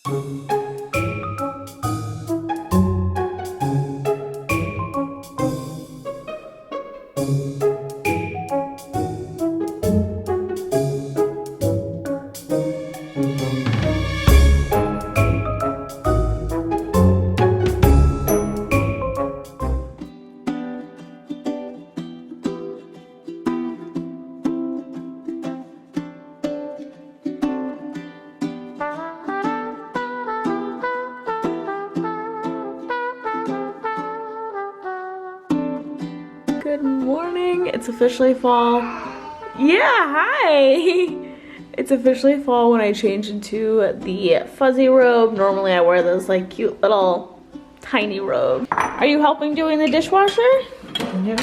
Good morning. It's officially fall. Yeah, hi. It's officially fall when I change into the fuzzy robe. Normally I wear those like cute little tiny robes. Are you helping doing the dishwasher? Yeah.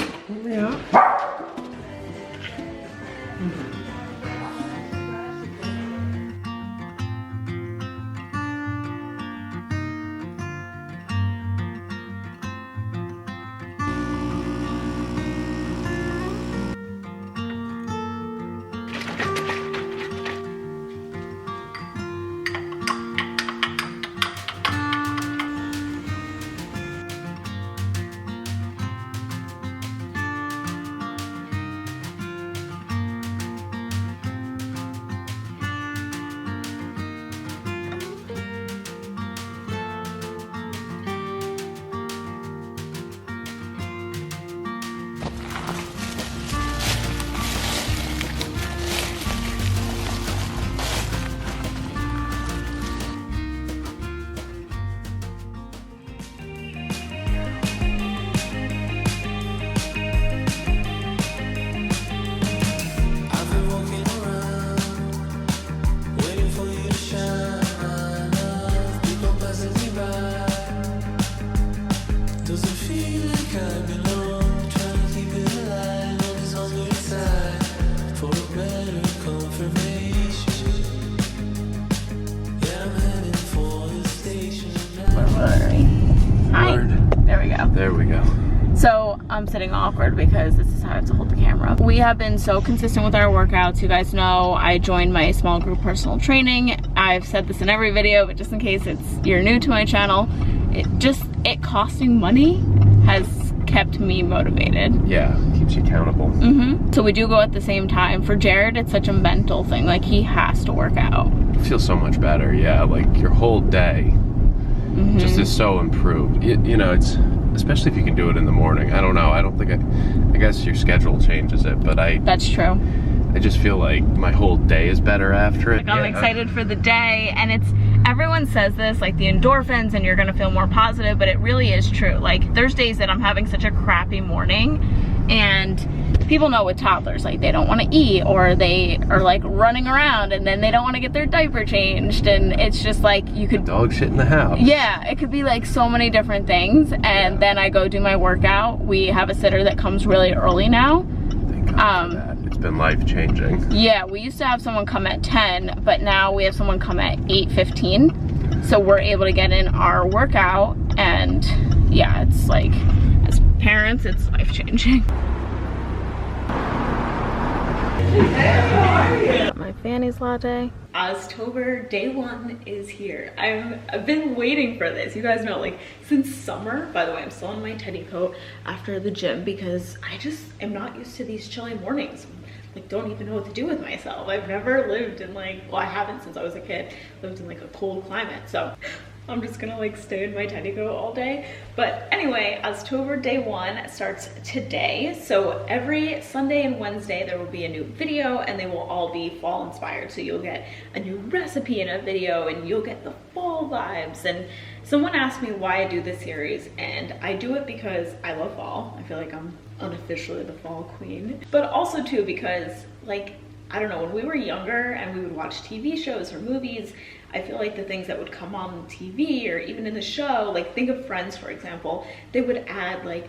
There we go. So I'm sitting awkward because this is how I have to hold the camera. We have been so consistent with our workouts. You guys know I joined my small group personal training. I've said this in every video, but just in case you're new to my channel, it costing money has kept me motivated. Yeah, keeps you accountable. So we do go at the same time. For Jared, it's such a mental thing. Like, he has to work out. It feels so much better. Yeah, like your whole day just is so improved. You know, it's especially if you can do it in the morning. I don't know. I don't think I guess your schedule changes it, but That's true. I just feel like my whole day is better after it. Like, I'm excited for the day, and everyone says this, like the endorphins, and you're gonna feel more positive, but it really is true. Like, there's days that I'm having such a crappy morning, and people know with toddlers, like, they don't want to eat, or they are like running around, and then they don't want to get their diaper changed, and it's just like, you could dog shit in the house. Yeah, it could be like so many different things. And then I go do my workout. We have a sitter that comes really early now. Thank God for that. It's been life-changing. Yeah, we used to have someone come at 10, but now we have someone come at 8:15. So we're able to get in our workout, and yeah, it's like, as parents, it's life-changing. Got my Fanny's latte. OZTOBER day 1 is here. I've been waiting for this. You guys know, like, since summer. By the way, I'm still in my teddy coat after the gym because I just am not used to these chilly mornings. Like, don't even know what to do with myself. I've never lived in, like, well, I haven't since I was a kid, lived in like a cold climate. So I'm just gonna like stay in my teddy coat all day. But anyway, OZTOBER day 1 starts today. So every Sunday and Wednesday there will be a new video, and they will all be fall inspired. So you'll get a new recipe in a video, and you'll get the fall vibes. And someone asked me why I do this series, and I do it because I love fall. I feel like I'm unofficially the fall queen. But also too because, like, I don't know, when we were younger and we would watch TV shows or movies, I feel like the things that would come on TV or even in the show, like think of Friends, for example, they would add like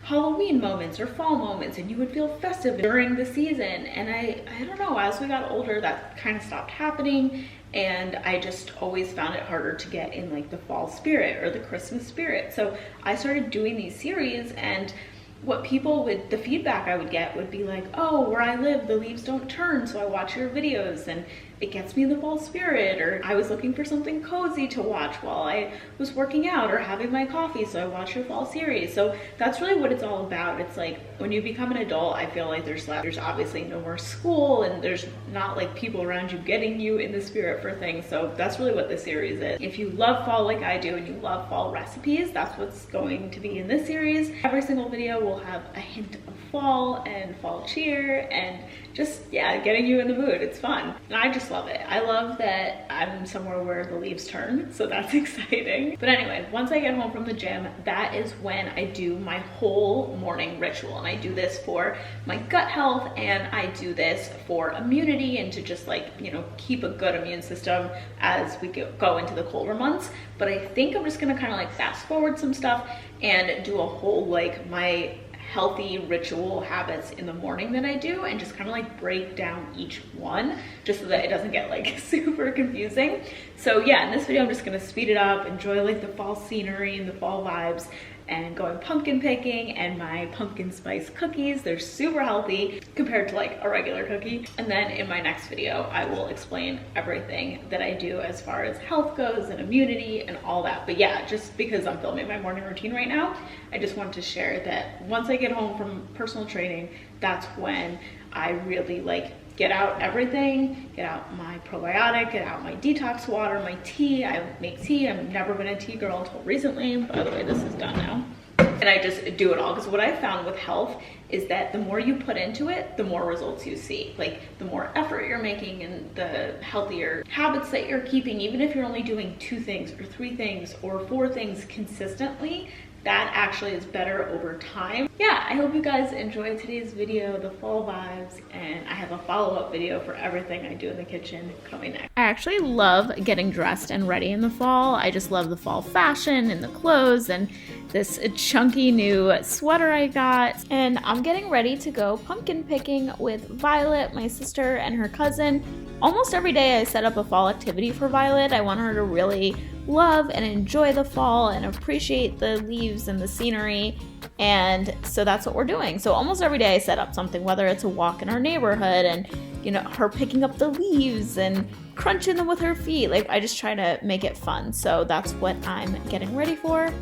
Halloween moments or fall moments, and you would feel festive during the season. And I don't know, as we got older, that kind of stopped happening, and I just always found it harder to get in like the fall spirit or the Christmas spirit. So I started doing these series, and what people would, the feedback I would get would be like, oh, where I live, the leaves don't turn, so I watch your videos. And it gets me in the fall spirit, or I was looking for something cozy to watch while I was working out or having my coffee, so I watched a fall series. So that's really what it's all about. It's like when you become an adult, I feel like there's obviously no more school, and there's not like people around you getting you in the spirit for things. So that's really what this series is. If you love fall like I do and you love fall recipes, that's what's going to be in this series. Every single video will have a hint of fall and fall cheer and just, yeah, getting you in the mood. It's fun. And I just love it. I love that I'm somewhere where the leaves turn, so that's exciting. But anyway, once I get home from the gym, that is when I do my whole morning ritual. And I do this for my gut health, and I do this for immunity and to just like, you know, keep a good immune system as we go into the colder months. But I think I'm just gonna kind of like fast forward some stuff and do a whole like my healthy ritual habits in the morning that I do, and just kind of like break down each one just so that it doesn't get like super confusing. So yeah, in this video I'm just gonna speed it up, enjoy like the fall scenery and the fall vibes, and going pumpkin picking, and my pumpkin spice cookies. They're super healthy compared to like a regular cookie. And then in my next video, I will explain everything that I do as far as health goes and immunity and all that. But yeah, just because I'm filming my morning routine right now, I just wanted to share that once I get home from personal training, that's when I really like get out everything, get out my probiotic, get out my detox water, my tea. I make tea. I've never been a tea girl until recently. By the way, this is done now. And I just do it all, because what I found with health is that the more you put into it, the more results you see. Like the more effort you're making and the healthier habits that you're keeping, even if you're only doing 2 things or 3 things or 4 things consistently, that actually is better over time. Yeah, I hope you guys enjoyed today's video, the fall vibes, and I have a follow-up video for everything I do in the kitchen coming next. I actually love getting dressed and ready in the fall. I just love the fall fashion and the clothes and this chunky new sweater I got. And I'm getting ready to go pumpkin picking with Violet, my sister, and her cousin. Almost every day I set up a fall activity for Violet. I want her to really love and enjoy the fall and appreciate the leaves and the scenery, and so that's what we're doing. So almost every day I set up something, whether it's a walk in our neighborhood and, you know, her picking up the leaves and crunching them with her feet. Like, I just try to make it fun. So that's what I'm getting ready for.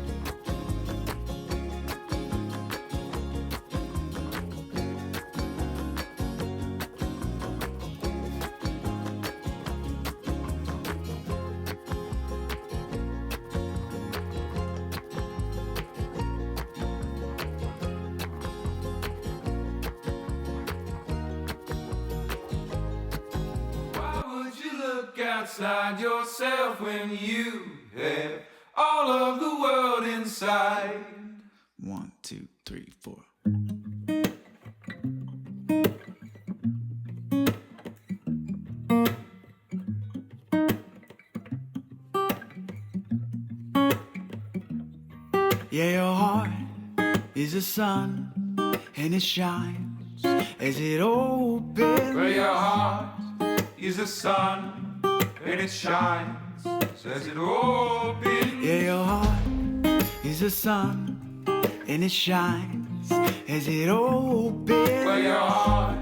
Outside yourself when you have all of the world inside. 1, 2, 3, 4. Yeah, your heart is a sun, and it shines as it opens. Well, your heart is a sun, and it shines as it opens. Yeah, your heart is a sun, and it shines as it opens. Well, your heart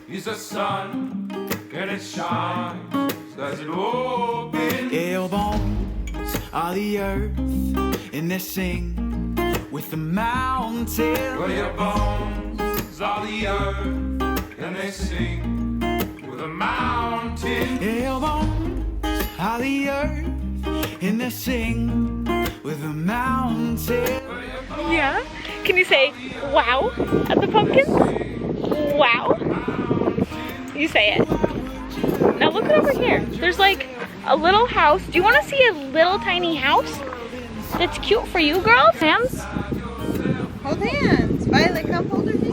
is a sun, and it shines as it opens. Yeah, your bones are the earth, and they sing with the mountains. Well, your bones are the earth, and they sing with the mountains. Yeah, your bones are the earth, and they sing with the mountains. Yeah? Can you say wow at the pumpkins? Wow? You say it. Now look over here. There's like a little house. Do you want to see a little tiny house that's cute for you girls? Hands? Hold hands. Violet, come hold her hand.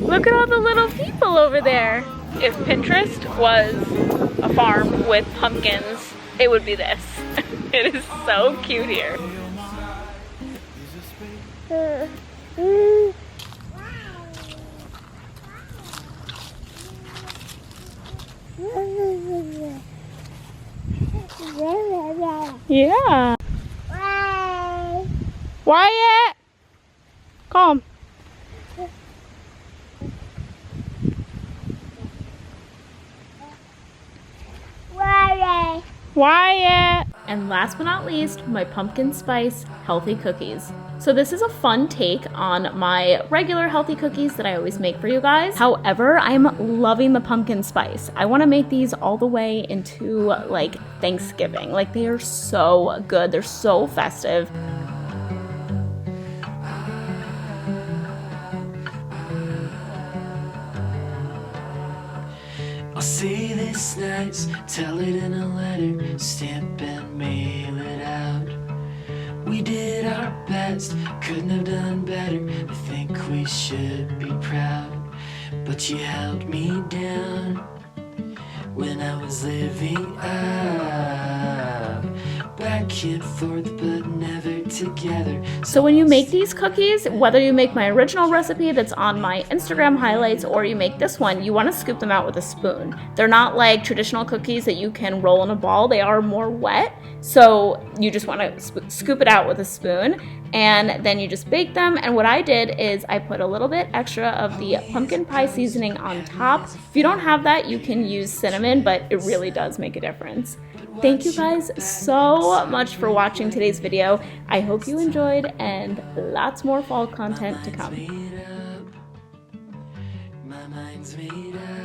Look at all the little people over there. If Pinterest was a farm with pumpkins, it would be this. It is so cute here. Yeah. Wyatt! Calm. Quiet! And last but not least, my pumpkin spice healthy cookies. So this is a fun take on my regular healthy cookies that I always make for you guys. However, I'm loving the pumpkin spice. I want to make these all the way into like Thanksgiving. Like they are so good. They're so festive. I'll say this nice, tell it in a letter, stamp and mail it out. We did our best, couldn't have done better. I think we should be proud. But you held me down when I was living up. Back and forth, but never together. So when you make these cookies, whether you make my original recipe that's on my Instagram highlights or you make this one, you want to scoop them out with a spoon. They're not like traditional cookies that you can roll in a ball. They are more wet. So you just want to scoop it out with a spoon and then you just bake them. And what I did is I put a little bit extra of the pumpkin pie seasoning on top. If you don't have that, you can use cinnamon, but it really does make a difference. Thank you guys so much for watching today's video. I hope you enjoyed and lots more fall content to come. My mind's made up.